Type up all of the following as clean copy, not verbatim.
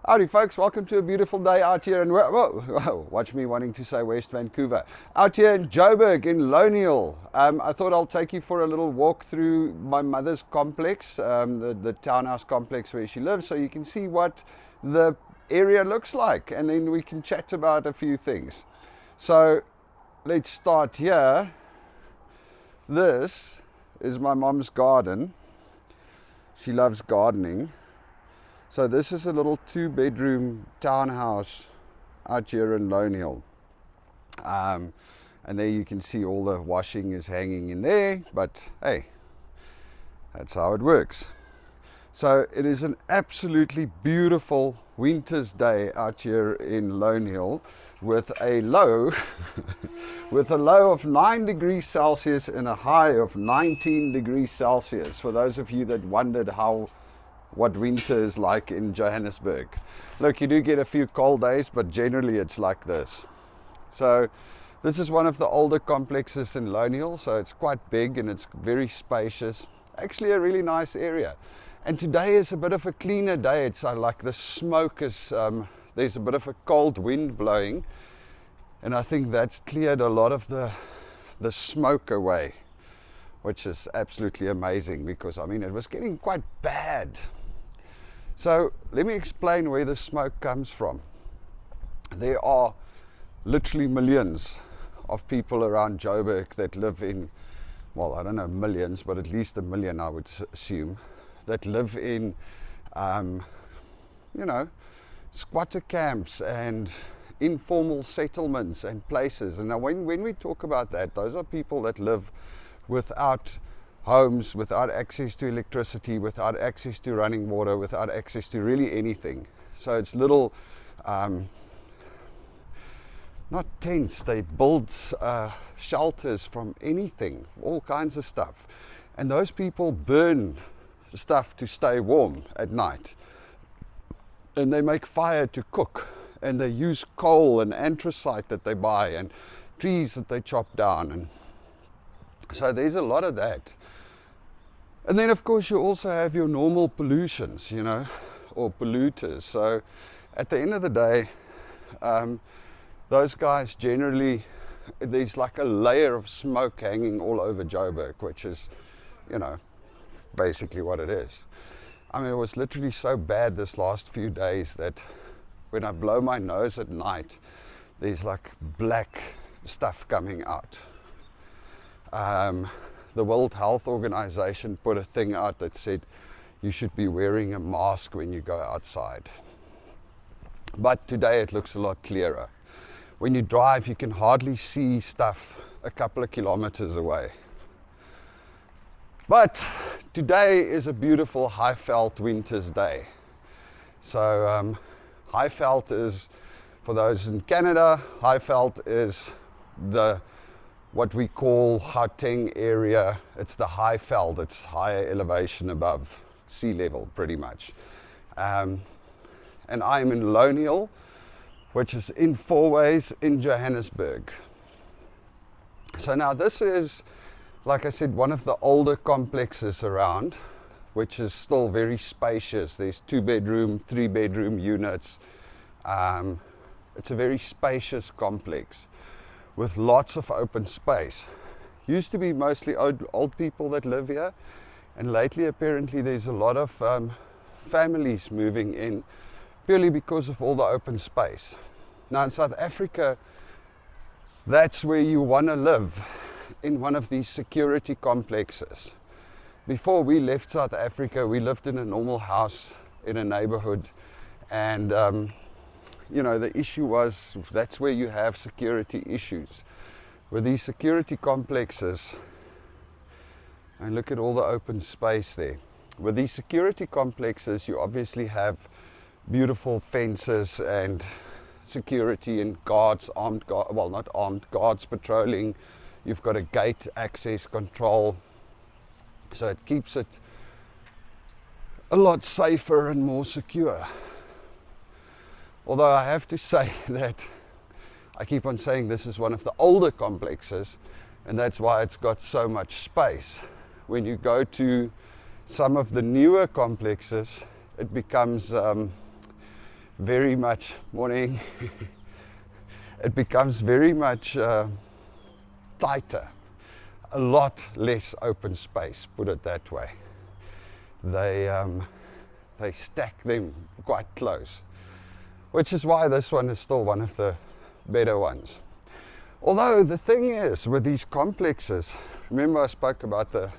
Howdy folks, welcome to a beautiful day out here in, whoa, watch me wanting to say West Vancouver. Out here in Joburg in Lonial. I thought I'll take you for a little walk through my mother's complex, the townhouse complex where she lives, so you can see what the area looks like, and then we can chat about a few things. So let's start here. This is my mom's garden. She loves gardening. So this is a little 2-bedroom townhouse out here in Lonial. And there you can see all the washing is hanging in there, but hey, that's how it works. So it is an absolutely beautiful winter's day out here in Lonial with a low with a low of 9 degrees Celsius and a high of 19 degrees Celsius. For those of you that wondered what winter is like in Johannesburg. Look, you do get a few cold days, but generally it's like this. So this is one of the older complexes in Lonial, so it's quite big and it's very spacious. Actually a really nice area. And today is a bit of a cleaner day. It's like the smoke is, there's a bit of a cold wind blowing, and I think that's cleared a lot of the smoke away, which is absolutely amazing because, I mean, it was getting quite bad. So let me explain where the smoke comes from. There are literally millions of people around Joburg that live in, well, I don't know millions, but at least 1 million I would assume, that live in, squatter camps and informal settlements and places. And now when we talk about that, those are people that live without homes, without access to electricity, without access to running water, without access to really anything. So it's little, not tents, they build shelters from anything, all kinds of stuff. And those people burn stuff to stay warm at night. And they make fire to cook. And they use coal and anthracite that they buy and trees that they chop down. And so there's a lot of that. And then of course you also have your normal pollutions, or polluters. So at the end of the day, those guys generally, there's like a layer of smoke hanging all over Joburg, which is, basically what it is. I mean, it was literally so bad this last few days that when I blow my nose at night, there's like black stuff coming out. The World Health Organization put a thing out that said you should be wearing a mask when you go outside. But today it looks a lot clearer. When you drive, you can hardly see stuff a couple of kilometers away. But today is a beautiful high-veld winter's day. So high-veld is, for those in Canada, high-veld is what we call Gauteng area. It's the high veld, it's higher elevation above sea level pretty much. And I'm in Lonial, which is in Fourways in Johannesburg. So now this is, like I said, one of the older complexes around, which is still very spacious. There's 2-bedroom, 3-bedroom units. It's a very spacious complex with lots of open space. Used to be mostly old people that live here, and lately apparently there's a lot of families moving in purely because of all the open space. Now in South Africa, that's where you want to live, in one of these security complexes. Before we left South Africa, we lived in a normal house in a neighborhood, and the issue was that's where you have security issues. With these security complexes, and look at all the open space there. With these security complexes, you obviously have beautiful fences and security and guards, not armed guards patrolling. You've got a gate access control. So it keeps it a lot safer and more secure. Although I have to say that I keep on saying this is one of the older complexes, and that's why it's got so much space. When you go to some of the newer complexes, it becomes very much, morning, it becomes very much tighter, a lot less open space, put it that way. They stack them quite close, which is why this one is still one of the better ones. Although the thing is, with these complexes, remember I spoke about the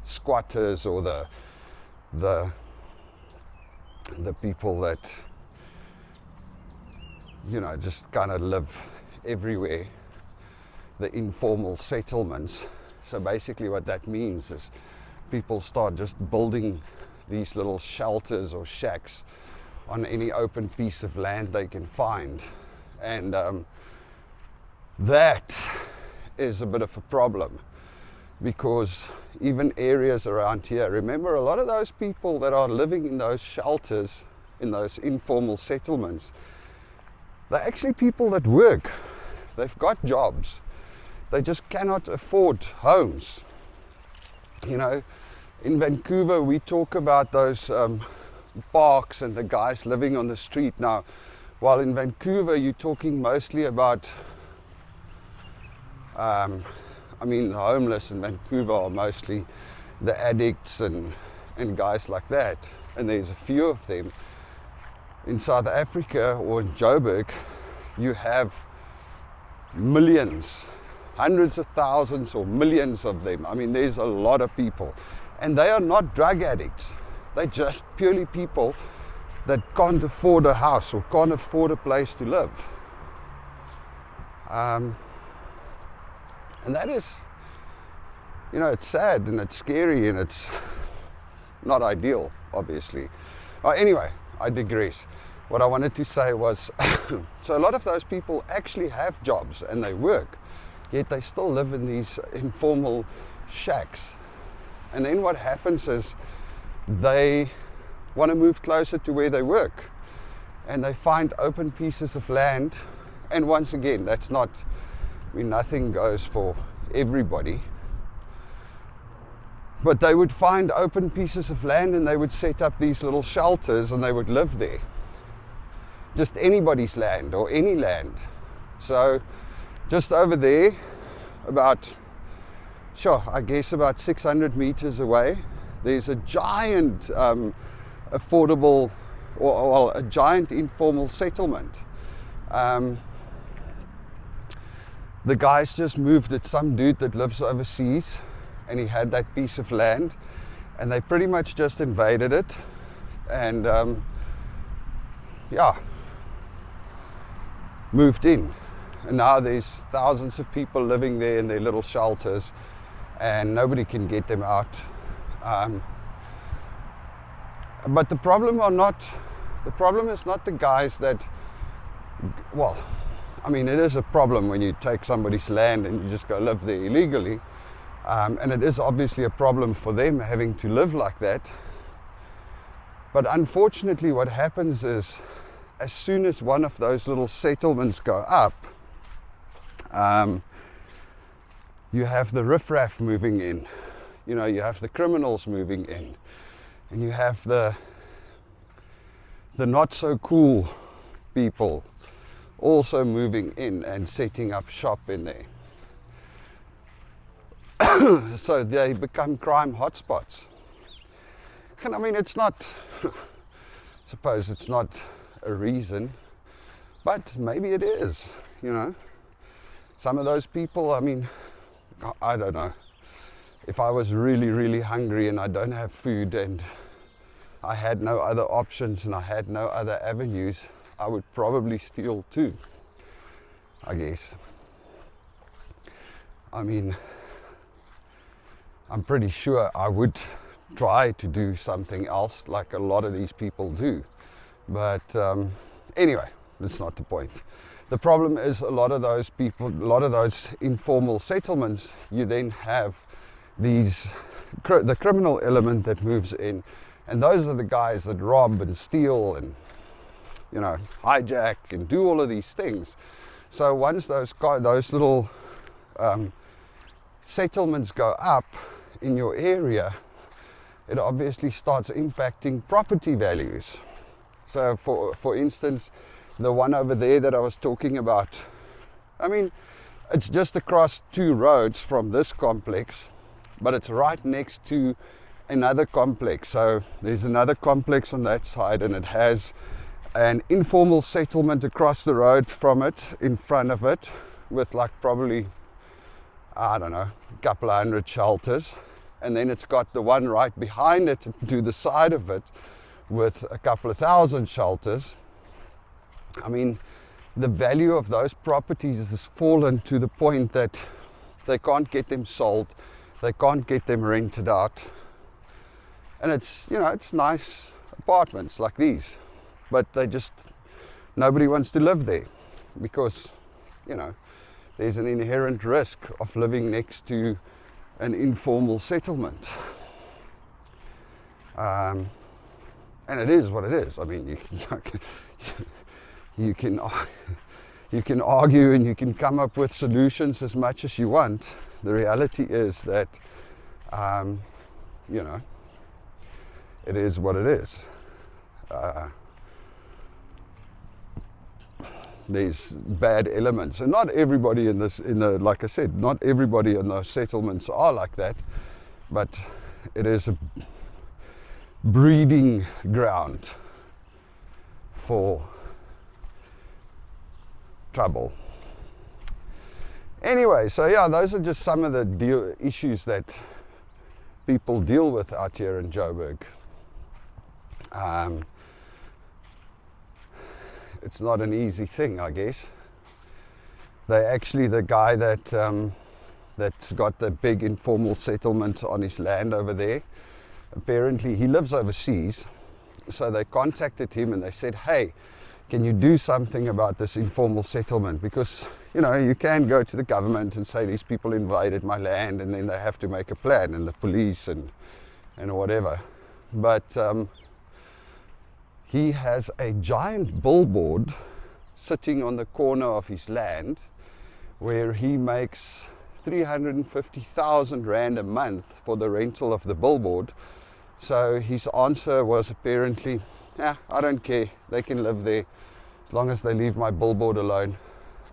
squatters, or the people that, you know, just kind of live everywhere, the informal settlements. So basically what that means is people start just building these little shelters or shacks on any open piece of land they can find. And that is a bit of a problem, because even areas around here, remember, a lot of those people that are living in those shelters, in those informal settlements, they're actually people that work. They've got jobs. They just cannot afford homes. You know, in Vancouver, we talk about those parks and the guys living on the street. Now, while in Vancouver, you're talking mostly about, I mean, the homeless in Vancouver are mostly the addicts and guys like that. And there's a few of them. In South Africa or in Joburg, you have millions, hundreds of thousands or millions of them. I mean, there's a lot of people. And they are not drug addicts. They're just purely people that can't afford a house or can't afford a place to live. And that is, you know, it's sad and it's scary and it's not ideal, obviously. Anyway, I digress. What I wanted to say was, so a lot of those people actually have jobs and they work, yet they still live in these informal shacks. And then what happens is they want to move closer to where they work, and they find open pieces of land. And once again, that's not, I mean, nothing goes for everybody, but they would find open pieces of land and they would set up these little shelters and they would live there. Just anybody's land or any land. So just over there, about, I guess about 600 meters away, there's a giant affordable, or a giant informal settlement. The guys just moved it, some dude that lives overseas, and he had that piece of land, and they pretty much just invaded it, and moved in. And now there's thousands of people living there in their little shelters, and nobody can get them out. But the problem is not the guys that, well, I mean, it is a problem when you take somebody's land and you just go live there illegally. And it is obviously a problem for them having to live like that. But unfortunately, what happens is, as soon as one of those little settlements go up, you have the riffraff moving in. You know, you have the criminals moving in. And you have the not so cool people also moving in and setting up shop in there. So they become crime hotspots. And I mean, it's not, suppose it's not a reason, but maybe it is, you know. Some of those people, I mean, I don't know. If I was really, really hungry and I don't have food and I had no other options and I had no other avenues, I would probably steal too, I guess. I mean, I'm pretty sure I would try to do something else like a lot of these people do. But anyway, that's not the point. The problem is, a lot of those people, a lot of those informal settlements, you then have the criminal element that moves in, and those are the guys that rob and steal and, you know, hijack and do all of these things. So once those little settlements go up in your area, it obviously starts impacting property values. So for instance, the one over there that I was talking about, I mean, it's just across 2 roads from this complex, but it's right next to another complex. So there's another complex on that side, and it has an informal settlement across the road from it, in front of it, with like probably, I don't know, a couple of 100 shelters. And then it's got the one right behind it to the side of it with a couple of 1,000 shelters. I mean, the value of those properties has fallen to the point that they can't get them sold, they can't get them rented out. And it's, you know, it's nice apartments like these, but nobody wants to live there because, you know, there's an inherent risk of living next to an informal settlement. And it is what it is. I mean, you can argue and you can come up with solutions as much as you want. The reality is that, you know, it is what it is. There's bad elements, and not everybody like I said, not everybody in those settlements are like that, but it is a breeding ground for trouble. Anyway, so yeah, those are just some of the issues that people deal with out here in Joburg. It's not an easy thing, I guess. The guy that's got the big informal settlement on his land over there, apparently he lives overseas, so they contacted him and they said, hey, can you do something about this informal settlement? Because, you know, you can go to the government and say these people invaded my land, and then they have to make a plan, and the police and whatever. But he has a giant billboard sitting on the corner of his land where he makes 350,000 Rand a month for the rental of the billboard. So his answer was apparently, yeah, I don't care, they can live there as long as they leave my billboard alone.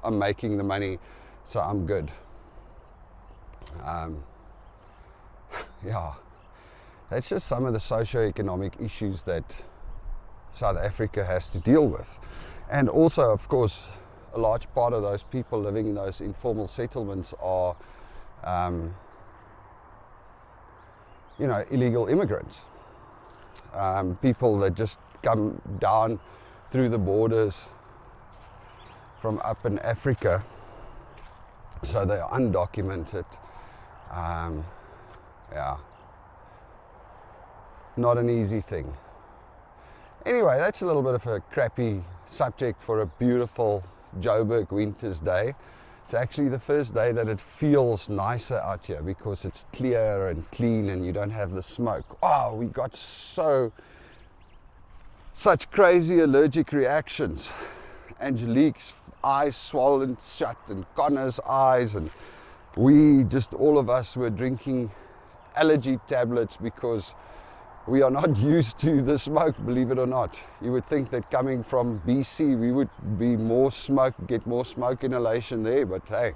I'm making the money, so I'm good. Yeah, that's just some of the socioeconomic issues that South Africa has to deal with. And also, of course, a large part of those people living in those informal settlements are, you know, illegal immigrants. People that just come down through the borders from up in Africa, so they are undocumented. Yeah, not an easy thing. Anyway, that's a little bit of a crappy subject for a beautiful Joburg winter's day. It's actually the first day that it feels nicer out here because it's clear and clean and you don't have the smoke. Oh, we got such crazy allergic reactions. Angelique's eyes swollen shut and Connor's eyes, and all of us were drinking allergy tablets because we are not used to the smoke, believe it or not. You would think that coming from BC, we would be get more smoke inhalation there, but hey,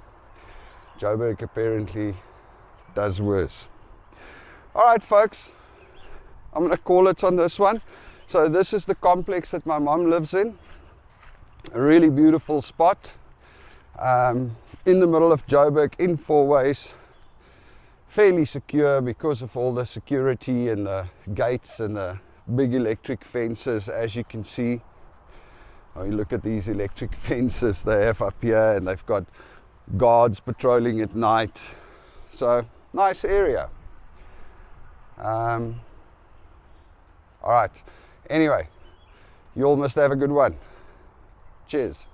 Joburg apparently does worse. All right, folks, I'm gonna call it on this one. So this is the complex that my mom lives in. A really beautiful spot, in the middle of Joburg, in 4 ways. Fairly secure because of all the security and the gates and the big electric fences, as you can see. Oh, you look at these electric fences they have up here, and they've got guards patrolling at night. So, nice area. All right. Anyway, you all must have a good one. Cheers.